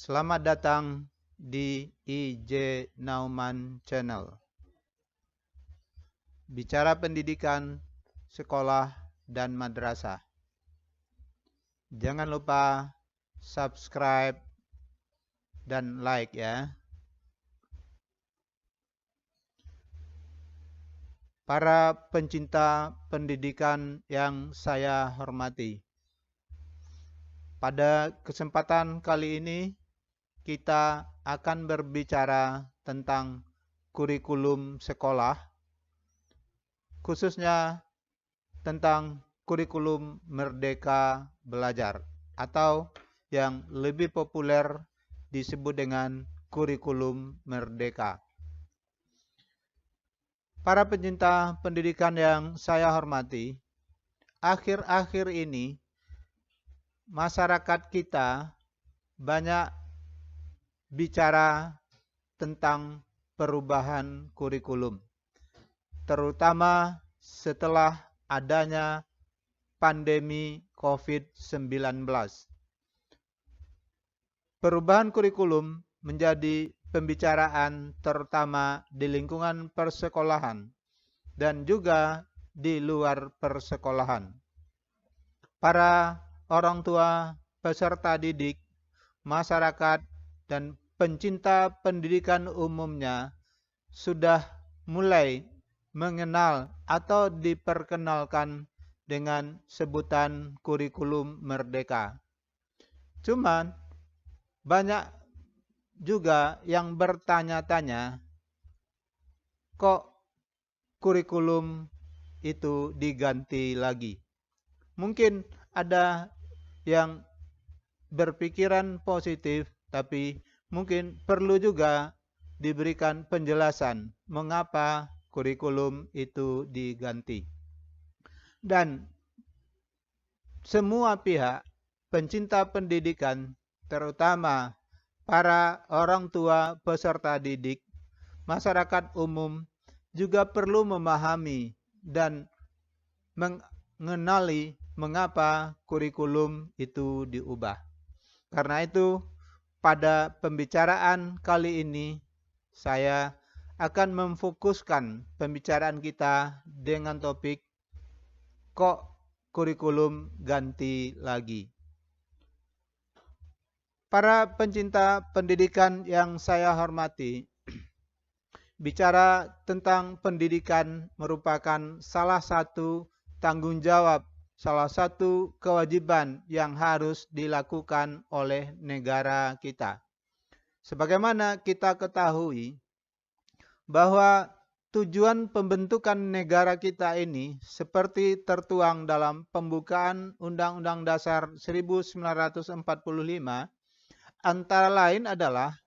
Selamat datang di IJ Nauman Channel. Bicara pendidikan, sekolah, dan madrasah. Jangan lupa subscribe dan like ya. Para pencinta pendidikan yang saya hormati. Pada kesempatan kali ini kita akan berbicara tentang kurikulum sekolah, khususnya tentang kurikulum Merdeka Belajar atau yang lebih populer disebut dengan kurikulum Merdeka. Para pencinta pendidikan yang saya hormati, akhir-akhir ini masyarakat kita banyak bicara tentang perubahan kurikulum, terutama setelah adanya pandemi COVID-19. Perubahan kurikulum menjadi pembicaraan terutama di lingkungan persekolahan dan juga di luar persekolahan. Para orang tua, peserta didik, masyarakat, dan pencinta pendidikan umumnya sudah mulai mengenal atau diperkenalkan dengan sebutan kurikulum merdeka. Cuman banyak juga yang bertanya-tanya, kok kurikulum itu diganti lagi? Mungkin ada yang berpikiran positif, tapi mungkin perlu juga diberikan penjelasan mengapa kurikulum itu diganti. Dan semua pihak pencinta pendidikan, terutama para orang tua peserta didik, masyarakat umum juga perlu memahami dan mengenali mengapa kurikulum itu diubah. Karena itu, pada pembicaraan kali ini, saya akan memfokuskan pembicaraan kita dengan topik kok kurikulum ganti lagi. Para pencinta pendidikan yang saya hormati, bicara tentang pendidikan merupakan salah satu tanggung jawab, salah satu kewajiban yang harus dilakukan oleh negara kita. Sebagaimana kita ketahui bahwa tujuan pembentukan negara kita ini seperti tertuang dalam pembukaan Undang-Undang Dasar 1945 antara lain adalah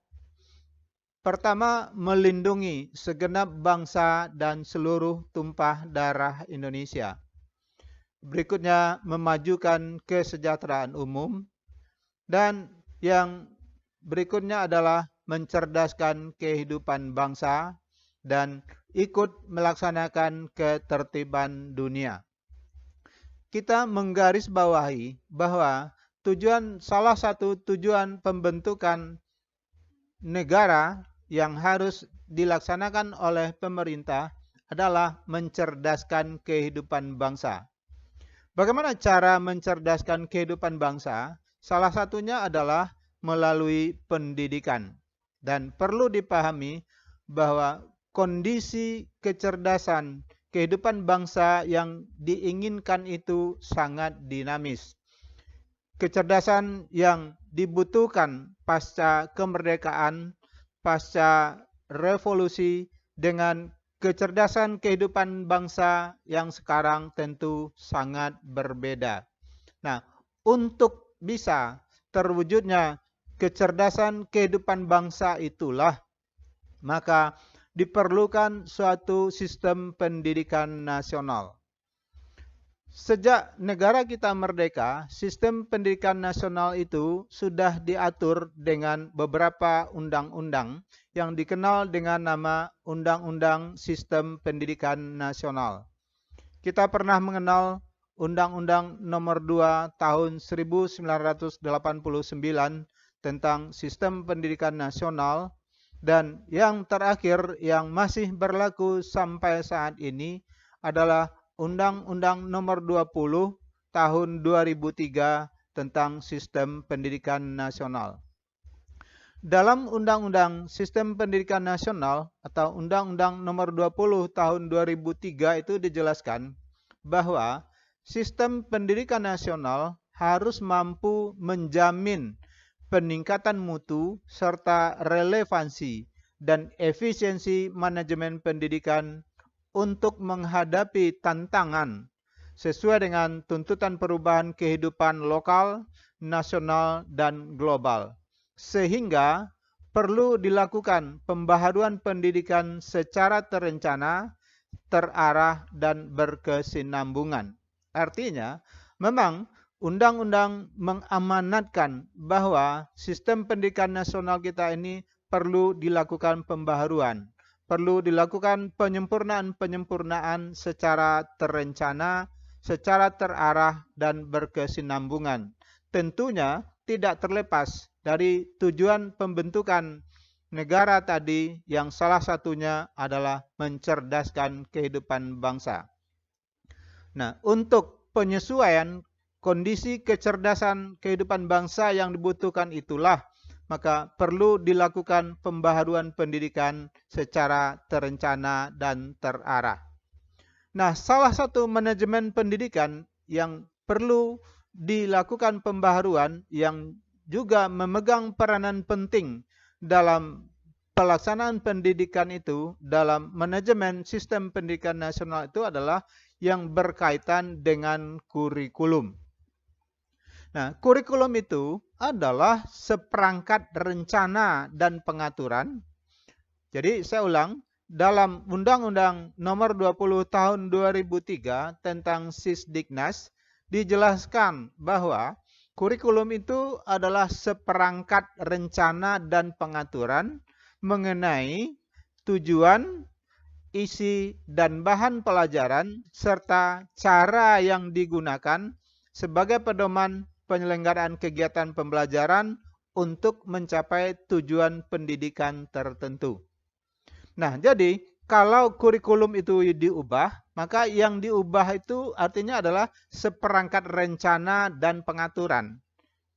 pertama, melindungi segenap bangsa dan seluruh tumpah darah Indonesia. Berikutnya, memajukan kesejahteraan umum. Dan yang berikutnya adalah mencerdaskan kehidupan bangsa dan ikut melaksanakan ketertiban dunia. Kita menggarisbawahi bahwa salah satu tujuan pembentukan negara yang harus dilaksanakan oleh pemerintah adalah mencerdaskan kehidupan bangsa. Bagaimana cara mencerdaskan kehidupan bangsa? Salah satunya adalah melalui pendidikan. Dan perlu dipahami bahwa kondisi kecerdasan kehidupan bangsa yang diinginkan itu sangat dinamis. Kecerdasan yang dibutuhkan pasca kemerdekaan, pasca revolusi dengan kecerdasan kehidupan bangsa yang sekarang tentu sangat berbeda. Nah, untuk bisa terwujudnya kecerdasan kehidupan bangsa itulah, maka diperlukan suatu sistem pendidikan nasional. Sejak negara kita merdeka, sistem pendidikan nasional itu sudah diatur dengan beberapa undang-undang yang dikenal dengan nama Undang-Undang Sistem Pendidikan Nasional. Kita pernah mengenal Undang-Undang Nomor 2 Tahun 1989 tentang sistem pendidikan nasional, dan yang terakhir yang masih berlaku sampai saat ini adalah Undang-Undang Nomor 20 Tahun 2003 tentang sistem pendidikan nasional. Dalam Undang-Undang Sistem Pendidikan Nasional atau Undang-Undang Nomor 20 Tahun 2003 itu dijelaskan bahwa sistem pendidikan nasional harus mampu menjamin peningkatan mutu serta relevansi dan efisiensi manajemen pendidikan untuk menghadapi tantangan sesuai dengan tuntutan perubahan kehidupan lokal, nasional, dan global. Sehingga perlu dilakukan pembaharuan pendidikan secara terencana, terarah, dan berkesinambungan. Artinya, memang undang-undang mengamanatkan bahwa sistem pendidikan nasional kita ini perlu dilakukan pembaharuan, perlu dilakukan penyempurnaan-penyempurnaan secara terencana, secara terarah, dan berkesinambungan. Tentunya tidak terlepas dari tujuan pembentukan negara tadi yang salah satunya adalah mencerdaskan kehidupan bangsa. Nah, untuk penyesuaian kondisi kecerdasan kehidupan bangsa yang dibutuhkan itulah maka perlu dilakukan pembaharuan pendidikan secara terencana dan terarah. Nah, salah satu manajemen pendidikan yang perlu dilakukan pembaharuan yang juga memegang peranan penting dalam pelaksanaan pendidikan itu, dalam manajemen sistem pendidikan nasional itu adalah yang berkaitan dengan kurikulum. Nah, kurikulum itu adalah seperangkat rencana dan pengaturan. Jadi saya ulang, dalam Undang-Undang Nomor 20 Tahun 2003 tentang Sisdiknas dijelaskan bahwa kurikulum itu adalah seperangkat rencana dan pengaturan mengenai tujuan, isi, dan bahan pelajaran serta cara yang digunakan sebagai pedoman penyelenggaraan kegiatan pembelajaran untuk mencapai tujuan pendidikan tertentu. Nah, jadi kalau kurikulum itu diubah, maka yang diubah itu artinya adalah seperangkat rencana dan pengaturan.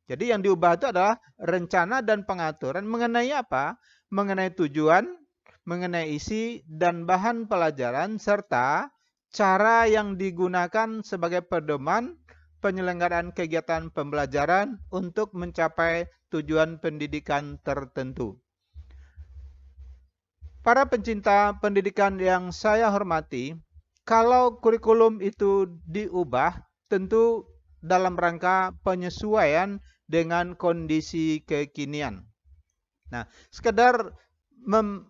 Jadi yang diubah itu adalah rencana dan pengaturan mengenai apa? Mengenai tujuan, mengenai isi dan bahan pelajaran, serta cara yang digunakan sebagai pedoman penyelenggaraan kegiatan pembelajaran untuk mencapai tujuan pendidikan tertentu. Para pencinta pendidikan yang saya hormati, kalau kurikulum itu diubah, tentu dalam rangka penyesuaian dengan kondisi kekinian. Nah, sekedar mengulang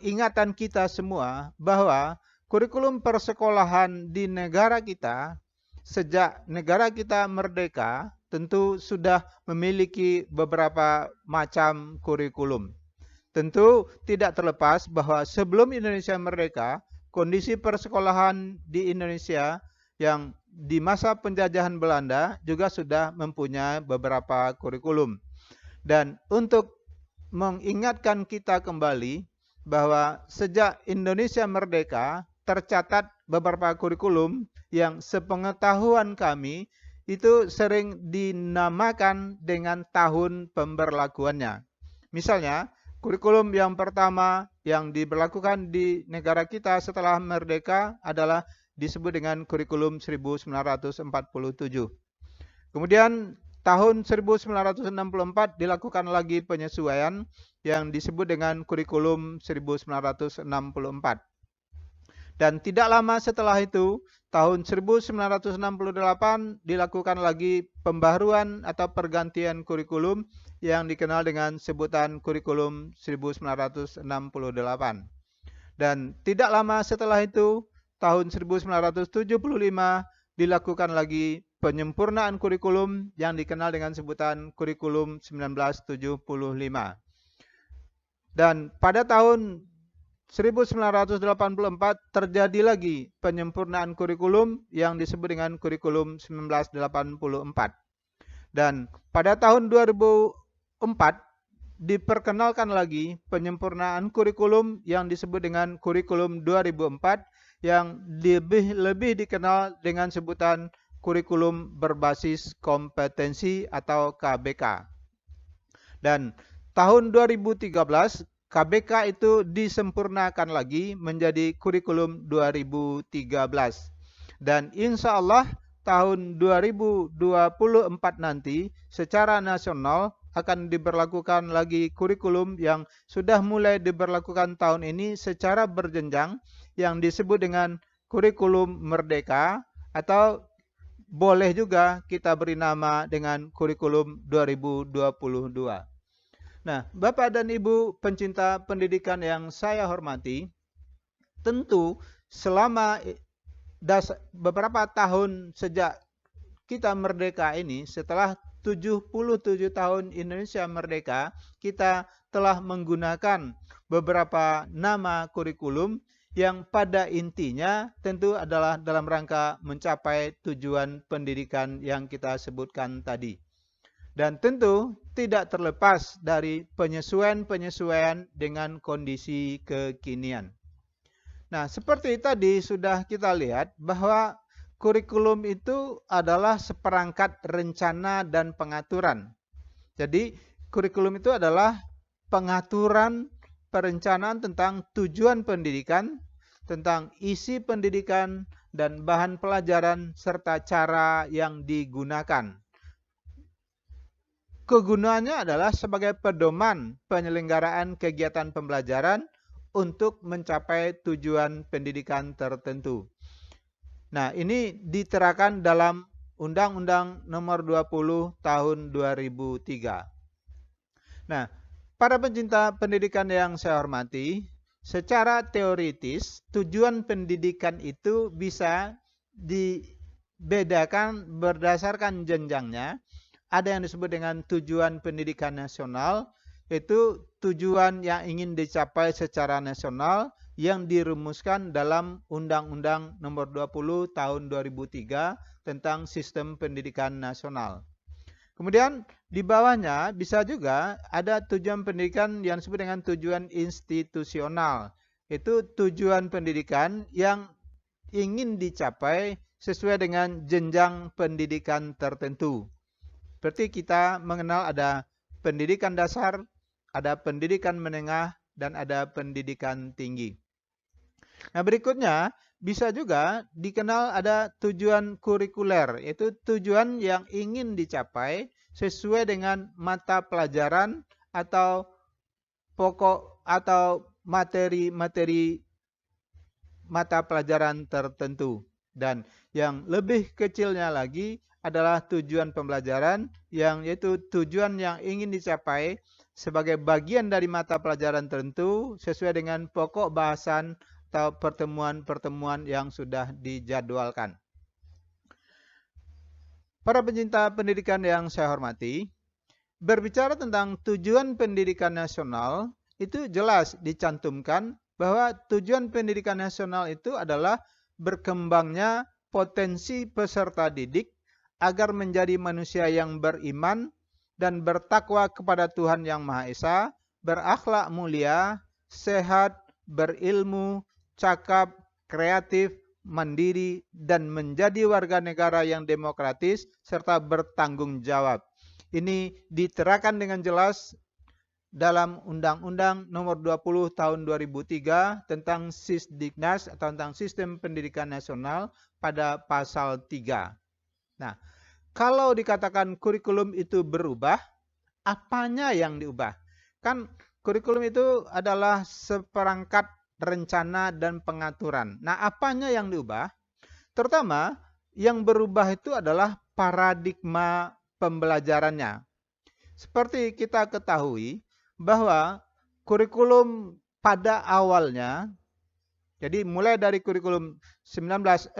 ingatan kita semua bahwa kurikulum persekolahan di negara kita, sejak negara kita merdeka, tentu sudah memiliki beberapa macam kurikulum. Tentu tidak terlepas bahwa sebelum Indonesia merdeka, kondisi persekolahan di Indonesia yang di masa penjajahan Belanda juga sudah mempunyai beberapa kurikulum. Dan untuk mengingatkan kita kembali bahwa sejak Indonesia merdeka tercatat beberapa kurikulum yang sepengetahuan kami itu sering dinamakan dengan tahun pemberlakuannya. Misalnya, kurikulum yang pertama yang diberlakukan di negara kita setelah merdeka adalah disebut dengan kurikulum 1947. Kemudian tahun 1964 dilakukan lagi penyesuaian yang disebut dengan kurikulum 1964. Dan tidak lama setelah itu, tahun 1968 dilakukan lagi pembaharuan atau pergantian kurikulum yang dikenal dengan sebutan kurikulum 1968. Dan tidak lama setelah itu, tahun 1975 dilakukan lagi penyempurnaan kurikulum yang dikenal dengan sebutan kurikulum 1975. Dan pada tahun 1984 terjadi lagi penyempurnaan kurikulum yang disebut dengan kurikulum 1984. Dan pada tahun 2004 diperkenalkan lagi penyempurnaan kurikulum yang disebut dengan kurikulum 2004 yang lebih dikenal dengan sebutan kurikulum berbasis kompetensi atau KBK. Dan tahun 2013 KBK itu disempurnakan lagi menjadi kurikulum 2013. Dan insya Allah tahun 2024 nanti secara nasional akan diberlakukan lagi kurikulum yang sudah mulai diberlakukan tahun ini secara berjenjang yang disebut dengan kurikulum merdeka atau boleh juga kita beri nama dengan kurikulum 2022. Nah, Bapak dan Ibu pencinta pendidikan yang saya hormati, tentu selama beberapa tahun sejak kita merdeka ini, setelah 77 tahun Indonesia merdeka, kita telah menggunakan beberapa nama kurikulum yang pada intinya tentu adalah dalam rangka mencapai tujuan pendidikan yang kita sebutkan tadi. Dan tentu tidak terlepas dari penyesuaian-penyesuaian dengan kondisi kekinian. Nah, seperti tadi sudah kita lihat bahwa kurikulum itu adalah seperangkat rencana dan pengaturan. Jadi, kurikulum itu adalah pengaturan perencanaan tentang tujuan pendidikan, tentang isi pendidikan, dan bahan pelajaran serta cara yang digunakan. Kegunaannya adalah sebagai pedoman penyelenggaraan kegiatan pembelajaran untuk mencapai tujuan pendidikan tertentu. Nah, ini diterakan dalam Undang-Undang Nomor 20 Tahun 2003. Nah, para pencinta pendidikan yang saya hormati, secara teoritis tujuan pendidikan itu bisa dibedakan berdasarkan jenjangnya. Ada yang disebut dengan tujuan pendidikan nasional, itu tujuan yang ingin dicapai secara nasional yang dirumuskan dalam Undang-Undang Nomor 20 Tahun 2003 tentang Sistem Pendidikan Nasional. Kemudian di bawahnya bisa juga ada tujuan pendidikan yang disebut dengan tujuan institusional. Itu tujuan pendidikan yang ingin dicapai sesuai dengan jenjang pendidikan tertentu. Seperti kita mengenal ada pendidikan dasar, ada pendidikan menengah, dan ada pendidikan tinggi. Nah, berikutnya bisa juga dikenal ada tujuan kurikuler, yaitu tujuan yang ingin dicapai sesuai dengan mata pelajaran atau pokok atau materi-materi mata pelajaran tertentu. Dan yang lebih kecilnya lagi adalah tujuan pembelajaran yang yaitu tujuan yang ingin dicapai sebagai bagian dari mata pelajaran tertentu sesuai dengan pokok bahasan atau pertemuan-pertemuan yang sudah dijadwalkan. Para pencinta pendidikan yang saya hormati, berbicara tentang tujuan pendidikan nasional, itu jelas dicantumkan bahwa tujuan pendidikan nasional itu adalah berkembangnya potensi peserta didik agar menjadi manusia yang beriman dan bertakwa kepada Tuhan Yang Maha Esa, berakhlak mulia, sehat, berilmu, cakap, kreatif, mandiri, dan menjadi warga negara yang demokratis serta bertanggung jawab. Ini diterakan dengan jelas dalam Undang-Undang Nomor 20 Tahun 2003 tentang Sisdiknas atau tentang Sistem Pendidikan Nasional pada pasal 3. Nah, kalau dikatakan kurikulum itu berubah, apanya yang diubah? Kan kurikulum itu adalah seperangkat rencana dan pengaturan. Nah, apanya yang diubah? Terutama yang berubah itu adalah paradigma pembelajarannya. Seperti kita ketahui bahwa kurikulum pada awalnya, jadi mulai dari kurikulum 1947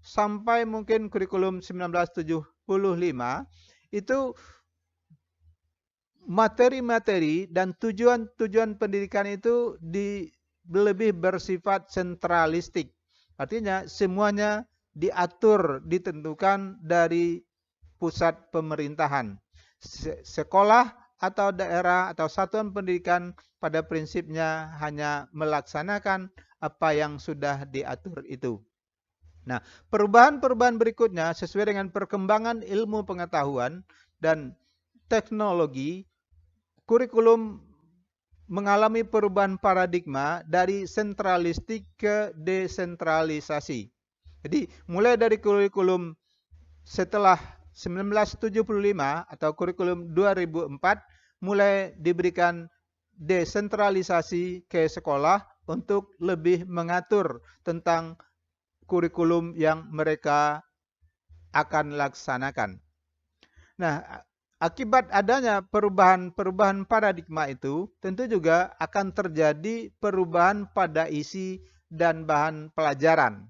sampai mungkin kurikulum 1975, itu materi-materi dan tujuan-tujuan pendidikan itu lebih bersifat sentralistik. Artinya semuanya diatur, ditentukan dari pusat pemerintahan. Sekolah atau daerah atau satuan pendidikan pada prinsipnya hanya melaksanakan apa yang sudah diatur itu. Nah, perubahan-perubahan berikutnya sesuai dengan perkembangan ilmu pengetahuan dan teknologi, kurikulum mengalami perubahan paradigma dari sentralistik ke desentralisasi. Jadi, mulai dari kurikulum setelah 1975 atau kurikulum 2004 mulai diberikan desentralisasi ke sekolah untuk lebih mengatur tentang kurikulum yang mereka akan laksanakan. Nah, akibat adanya perubahan paradigma itu, tentu juga akan terjadi perubahan pada isi dan bahan pelajaran.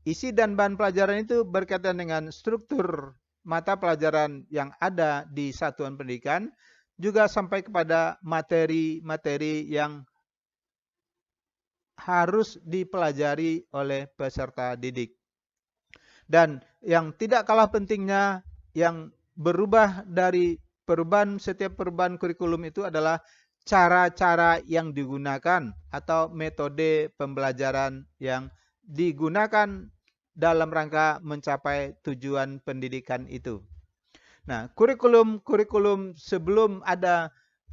Isi dan bahan pelajaran itu berkaitan dengan struktur mata pelajaran yang ada di satuan pendidikan, juga sampai kepada materi-materi yang harus dipelajari oleh peserta didik. Dan yang tidak kalah pentingnya, yang berubah dari setiap perubahan kurikulum itu adalah cara-cara yang digunakan atau metode pembelajaran yang digunakan dalam rangka mencapai tujuan pendidikan itu. Nah, kurikulum sebelum ada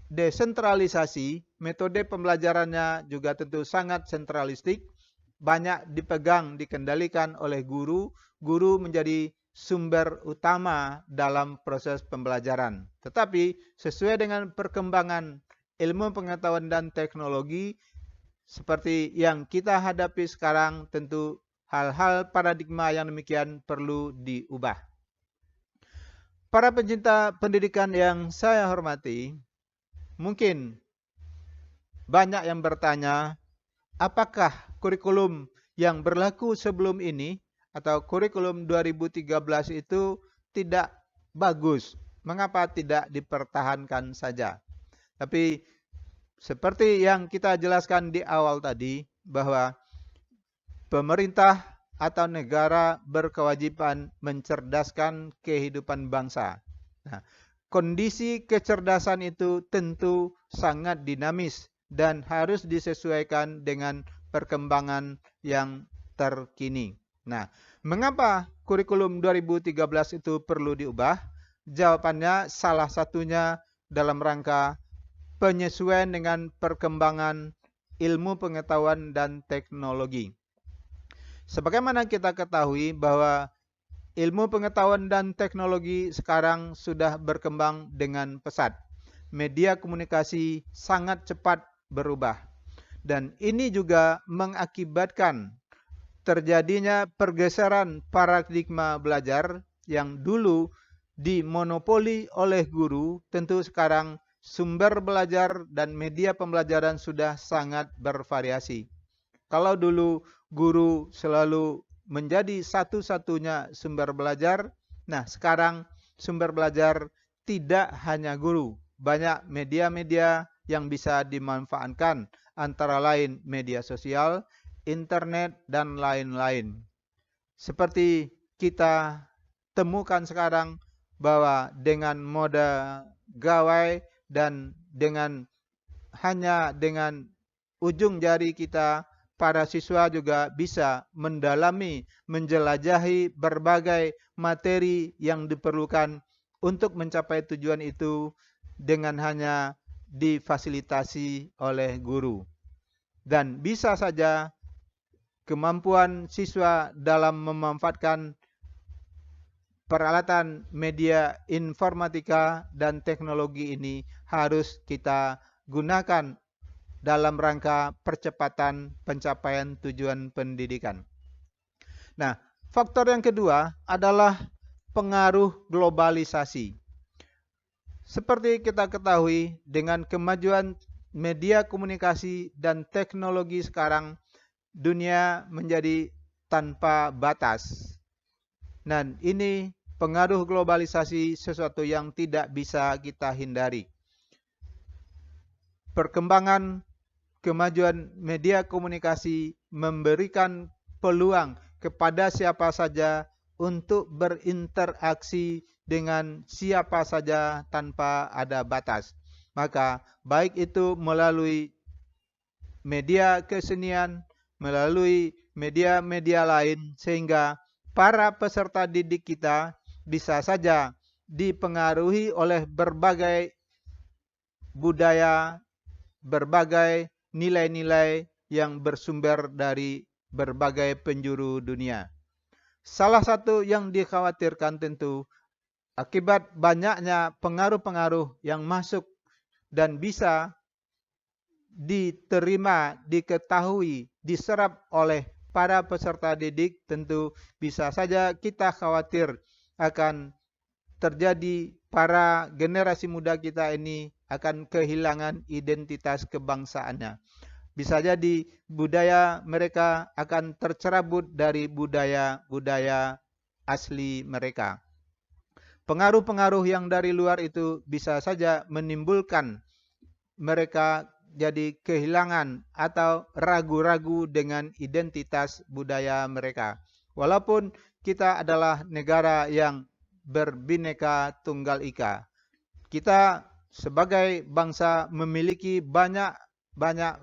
desentralisasi, metode pembelajarannya juga tentu sangat sentralistik, banyak dipegang, dikendalikan oleh guru. Guru menjadi sumber utama dalam proses pembelajaran. Tetapi sesuai dengan perkembangan ilmu pengetahuan dan teknologi seperti yang kita hadapi sekarang, tentu hal-hal paradigma yang demikian perlu diubah. Para pencinta pendidikan yang saya hormati, mungkin banyak yang bertanya, apakah kurikulum yang berlaku sebelum ini atau kurikulum 2013 itu tidak bagus? Mengapa tidak dipertahankan saja? Tapi seperti yang kita jelaskan di awal tadi, bahwa pemerintah atau negara berkewajiban mencerdaskan kehidupan bangsa. Nah, kondisi kecerdasan itu tentu sangat dinamis dan harus disesuaikan dengan perkembangan yang terkini. Nah, mengapa kurikulum 2013 itu perlu diubah? Jawabannya salah satunya dalam rangka penyesuaian dengan perkembangan ilmu pengetahuan dan teknologi. Sebagaimana kita ketahui bahwa ilmu pengetahuan dan teknologi sekarang sudah berkembang dengan pesat. Media komunikasi sangat cepat berubah. Dan ini juga mengakibatkan terjadinya pergeseran paradigma belajar yang dulu dimonopoli oleh guru, tentu sekarang sumber belajar dan media pembelajaran sudah sangat bervariasi. Kalau dulu guru selalu menjadi satu-satunya sumber belajar, nah sekarang sumber belajar tidak hanya guru. Banyak media-media yang bisa dimanfaatkan, antara lain media sosial, internet, dan lain-lain. Seperti kita temukan sekarang bahwa dengan mode gawai dan hanya dengan ujung jari kita, para siswa juga bisa mendalami, menjelajahi berbagai materi yang diperlukan untuk mencapai tujuan itu dengan hanya difasilitasi oleh guru. Dan bisa saja kemampuan siswa dalam memanfaatkan peralatan media informatika dan teknologi ini harus kita gunakan dalam rangka percepatan pencapaian tujuan pendidikan. Nah, faktor yang kedua adalah pengaruh globalisasi. Seperti kita ketahui, dengan kemajuan media komunikasi dan teknologi sekarang, dunia menjadi tanpa batas. Dan ini pengaruh globalisasi sesuatu yang tidak bisa kita hindari. Perkembangan kemajuan media komunikasi memberikan peluang kepada siapa saja untuk berinteraksi dengan siapa saja tanpa ada batas. Maka baik itu melalui media kesenian, melalui media-media lain, sehingga para peserta didik kita bisa saja dipengaruhi oleh berbagai budaya, berbagai nilai-nilai yang bersumber dari berbagai penjuru dunia. Salah satu yang dikhawatirkan tentu akibat banyaknya pengaruh-pengaruh yang masuk dan bisa diterima, diketahui, diserap oleh para peserta didik, tentu bisa saja kita khawatir akan terjadi para generasi muda kita ini akan kehilangan identitas kebangsaannya. Bisa jadi budaya mereka akan tercerabut dari budaya-budaya asli mereka. Pengaruh-pengaruh yang dari luar itu bisa saja menimbulkan mereka jadi kehilangan atau ragu-ragu dengan identitas budaya mereka. Walaupun kita adalah negara yang berbineka tunggal ika. Kita sebagai bangsa memiliki banyak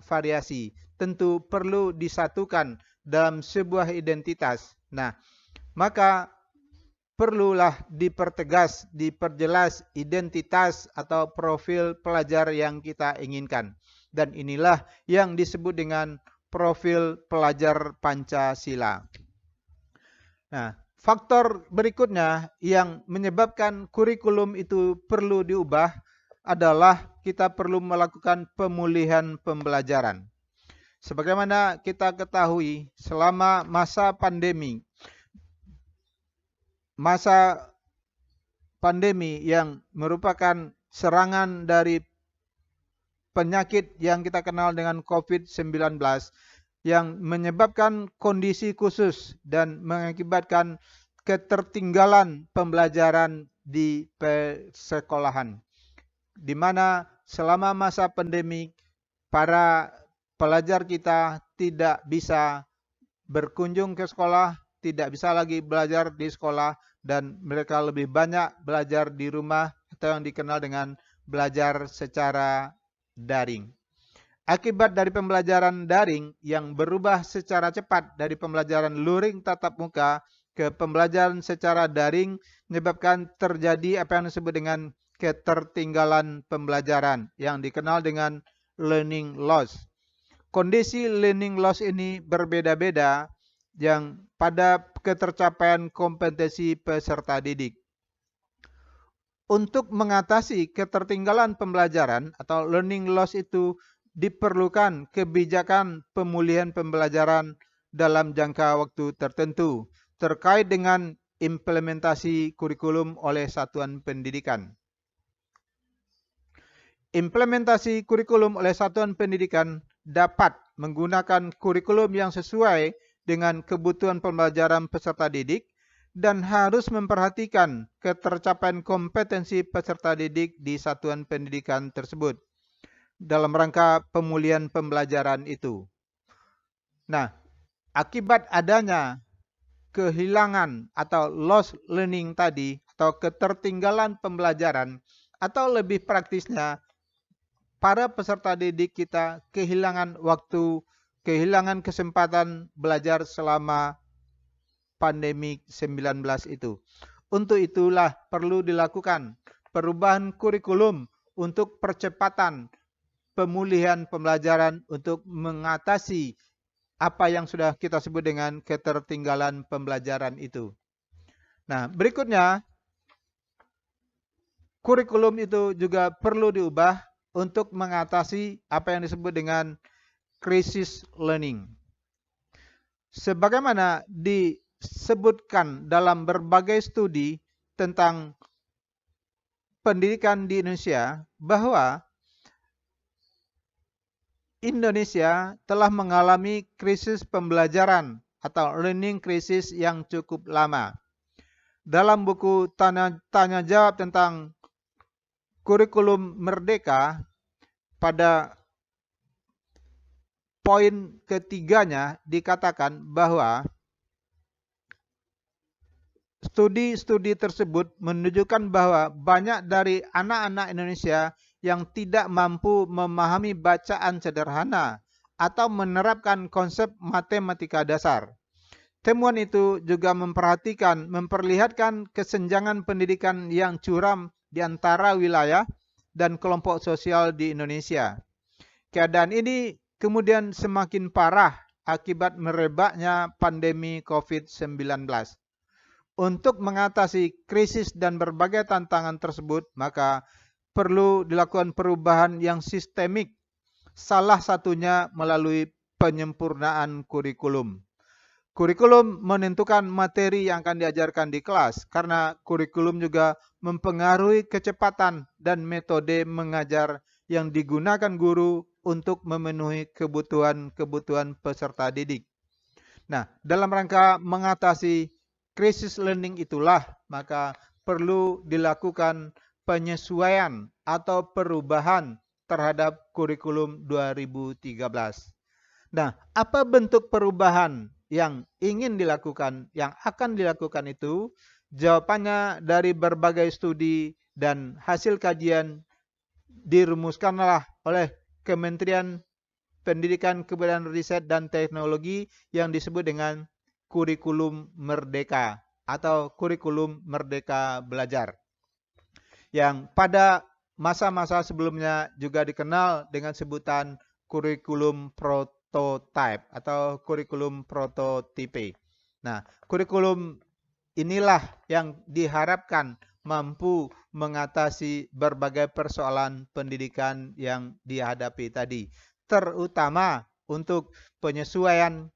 variasi. Tentu perlu disatukan dalam sebuah identitas. Nah, maka perlulah dipertegas, diperjelas identitas atau profil pelajar yang kita inginkan. Dan inilah yang disebut dengan profil pelajar Pancasila. Nah, faktor berikutnya yang menyebabkan kurikulum itu perlu diubah adalah kita perlu melakukan pemulihan pembelajaran. Sebagaimana kita ketahui, selama masa pandemi yang merupakan serangan dari penyakit yang kita kenal dengan COVID-19 yang menyebabkan kondisi khusus dan mengakibatkan ketertinggalan pembelajaran di persekolahan, di mana selama masa pandemi para pelajar kita tidak bisa berkunjung ke sekolah, tidak bisa lagi belajar di sekolah, dan mereka lebih banyak belajar di rumah atau yang dikenal dengan belajar secara daring. Akibat dari pembelajaran daring yang berubah secara cepat dari pembelajaran luring tatap muka ke pembelajaran secara daring menyebabkan terjadi apa yang disebut dengan ketertinggalan pembelajaran yang dikenal dengan learning loss. Kondisi learning loss ini berbeda-beda yang pada ketercapaian kompetensi peserta didik. Untuk mengatasi ketertinggalan pembelajaran atau learning loss itu diperlukan kebijakan pemulihan pembelajaran dalam jangka waktu tertentu terkait dengan implementasi kurikulum oleh satuan pendidikan. Implementasi kurikulum oleh satuan pendidikan dapat menggunakan kurikulum yang sesuai dengan kebutuhan pembelajaran peserta didik dan harus memperhatikan ketercapaian kompetensi peserta didik di satuan pendidikan tersebut dalam rangka pemulihan pembelajaran itu. Nah, akibat adanya kehilangan atau lost learning tadi atau ketertinggalan pembelajaran atau lebih praktisnya para peserta didik kita kehilangan waktu, kehilangan kesempatan belajar selama pandemi 19 itu. Untuk itulah perlu dilakukan perubahan kurikulum untuk percepatan pemulihan pembelajaran untuk mengatasi apa yang sudah kita sebut dengan ketertinggalan pembelajaran itu. Nah, berikutnya kurikulum itu juga perlu diubah untuk mengatasi apa yang disebut dengan crisis learning. Sebagaimana disebutkan dalam berbagai studi tentang pendidikan di Indonesia, bahwa Indonesia telah mengalami krisis pembelajaran atau learning crisis yang cukup lama. Dalam buku tanya jawab tentang kurikulum merdeka, pada poin ketiganya dikatakan bahwa Studi-studi tersebut menunjukkan bahwa banyak dari anak-anak Indonesia yang tidak mampu memahami bacaan sederhana atau menerapkan konsep matematika dasar. Temuan itu juga memperlihatkan kesenjangan pendidikan yang curam di antara wilayah dan kelompok sosial di Indonesia. Keadaan ini kemudian semakin parah akibat merebaknya pandemi COVID-19. Untuk mengatasi krisis dan berbagai tantangan tersebut, maka perlu dilakukan perubahan yang sistemik, salah satunya melalui penyempurnaan kurikulum. Kurikulum menentukan materi yang akan diajarkan di kelas, karena kurikulum juga mempengaruhi kecepatan dan metode mengajar yang digunakan guru untuk memenuhi kebutuhan peserta didik. Nah, dalam rangka mengatasi krisis learning itulah, maka perlu dilakukan penyesuaian atau perubahan terhadap kurikulum 2013. Nah, apa bentuk perubahan yang ingin dilakukan, yang akan dilakukan itu? Jawabannya dari berbagai studi dan hasil kajian dirumuskanlah oleh Kementerian Pendidikan, Kebudayaan, Riset, dan Teknologi yang disebut dengan kurikulum merdeka atau kurikulum merdeka belajar. Yang pada masa-masa sebelumnya juga dikenal dengan sebutan kurikulum prototype atau kurikulum prototipe. Nah, kurikulum inilah yang diharapkan mampu mengatasi berbagai persoalan pendidikan yang dihadapi tadi, terutama untuk penyesuaian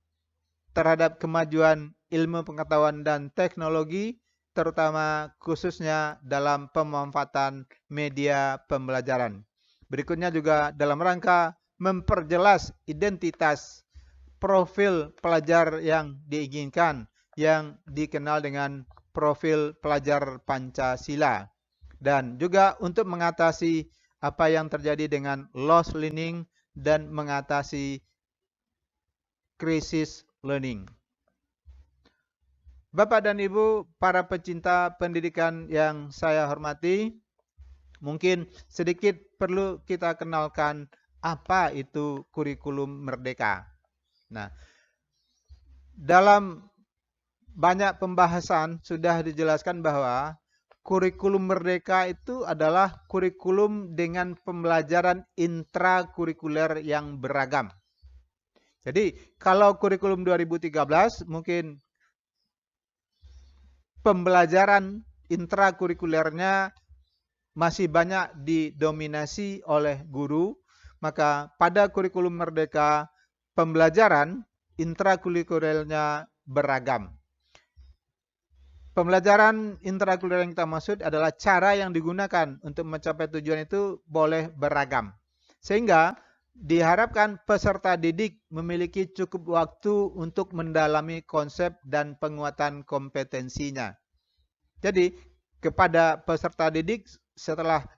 terhadap kemajuan ilmu pengetahuan dan teknologi, terutama khususnya dalam pemanfaatan media pembelajaran. Berikutnya juga dalam rangka memperjelas identitas profil pelajar yang diinginkan, yang dikenal dengan profil pelajar Pancasila. Dan juga untuk mengatasi apa yang terjadi dengan lost learning dan mengatasi krisis learning. Bapak dan Ibu, para pecinta pendidikan yang saya hormati, mungkin sedikit perlu kita kenalkan apa itu kurikulum merdeka. Nah, dalam banyak pembahasan sudah dijelaskan bahwa kurikulum merdeka itu adalah kurikulum dengan pembelajaran intrakurikuler yang beragam. Jadi, kalau kurikulum 2013 mungkin pembelajaran intrakurikulernya masih banyak didominasi oleh guru, maka pada kurikulum merdeka pembelajaran intrakurikulernya beragam. Pembelajaran intrakurikuler yang kita maksud adalah cara yang digunakan untuk mencapai tujuan itu boleh beragam. Sehingga diharapkan peserta didik memiliki cukup waktu untuk mendalami konsep dan penguatan kompetensinya. Jadi, kepada peserta didik setelah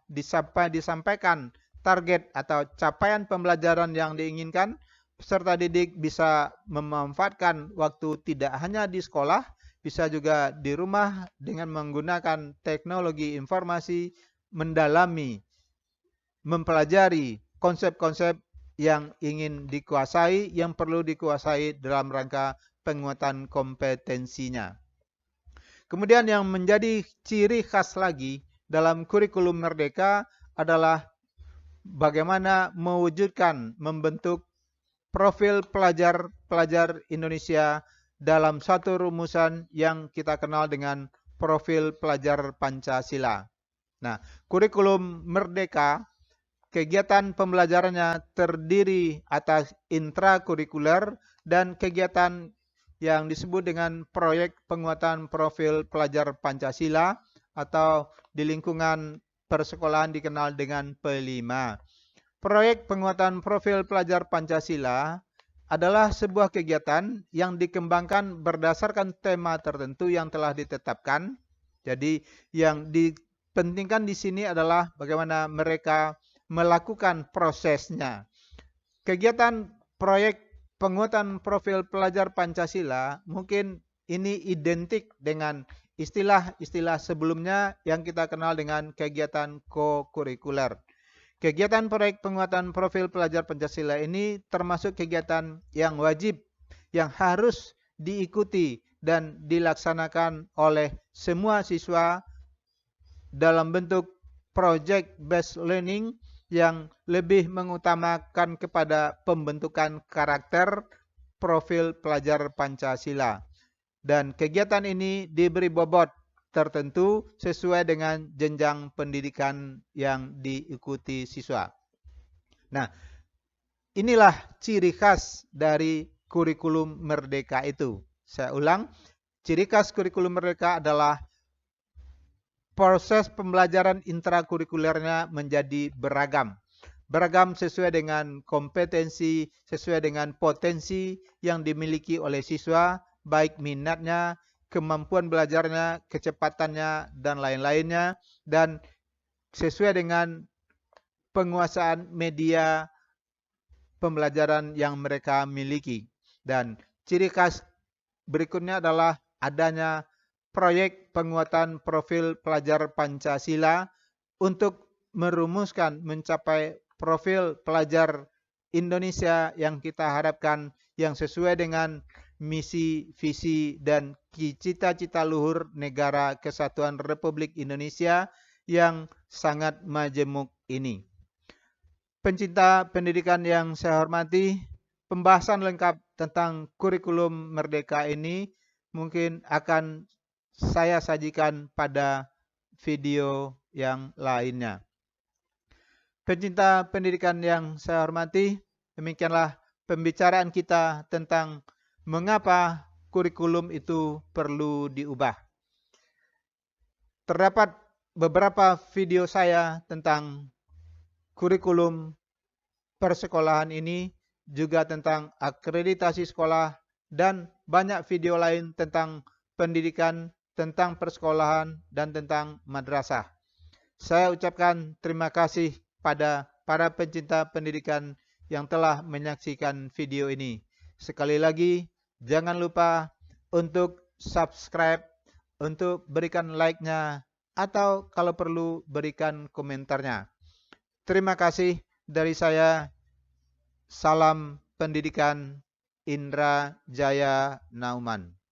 disampaikan target atau capaian pembelajaran yang diinginkan, peserta didik bisa memanfaatkan waktu tidak hanya di sekolah, bisa juga di rumah dengan menggunakan teknologi informasi, mendalami, mempelajari konsep-konsep yang ingin dikuasai, yang perlu dikuasai dalam rangka penguatan kompetensinya. Kemudian yang menjadi ciri khas lagi dalam kurikulum merdeka adalah bagaimana mewujudkan, membentuk profil pelajar Indonesia dalam satu rumusan yang kita kenal dengan profil pelajar Pancasila. Nah, kurikulum merdeka, kegiatan pembelajarannya terdiri atas intrakurikuler dan kegiatan yang disebut dengan proyek penguatan profil pelajar Pancasila atau di lingkungan persekolahan dikenal dengan P5. Proyek penguatan profil pelajar Pancasila adalah sebuah kegiatan yang dikembangkan berdasarkan tema tertentu yang telah ditetapkan. Jadi yang dipentingkan di sini adalah bagaimana mereka melakukan prosesnya. Kegiatan proyek penguatan profil pelajar Pancasila mungkin ini identik dengan istilah-istilah sebelumnya yang kita kenal dengan kegiatan co-kurikuler. Kegiatan proyek penguatan profil pelajar Pancasila ini termasuk kegiatan yang wajib, yang harus diikuti dan dilaksanakan oleh semua siswa dalam bentuk project based learning yang lebih mengutamakan kepada pembentukan karakter profil pelajar Pancasila. Dan kegiatan ini diberi bobot tertentu sesuai dengan jenjang pendidikan yang diikuti siswa. Nah, inilah ciri khas dari kurikulum merdeka itu. Saya ulang, ciri khas kurikulum merdeka adalah proses pembelajaran intrakurikulernya menjadi beragam. Beragam sesuai dengan kompetensi, sesuai dengan potensi yang dimiliki oleh siswa, baik minatnya, kemampuan belajarnya, kecepatannya, dan lain-lainnya, dan sesuai dengan penguasaan media pembelajaran yang mereka miliki. Dan ciri khas berikutnya adalah adanya proyek penguatan profil pelajar Pancasila untuk merumuskan mencapai profil pelajar Indonesia yang kita harapkan yang sesuai dengan misi, visi, dan cita-cita luhur Negara Kesatuan Republik Indonesia yang sangat majemuk ini. Pencinta pendidikan yang saya hormati, pembahasan lengkap tentang kurikulum merdeka ini mungkin akan saya sajikan pada video yang lainnya. Pencinta pendidikan yang saya hormati, demikianlah pembicaraan kita tentang mengapa kurikulum itu perlu diubah. Terdapat beberapa video saya tentang kurikulum persekolahan ini, juga tentang akreditasi sekolah, dan banyak video lain tentang pendidikan, tentang persekolahan, dan tentang madrasah. Saya ucapkan terima kasih pada para pencinta pendidikan yang telah menyaksikan video ini. Sekali lagi, jangan lupa untuk subscribe, untuk berikan like-nya, atau kalau perlu berikan komentarnya. Terima kasih dari saya. Salam pendidikan, Indra Jaya Nauman.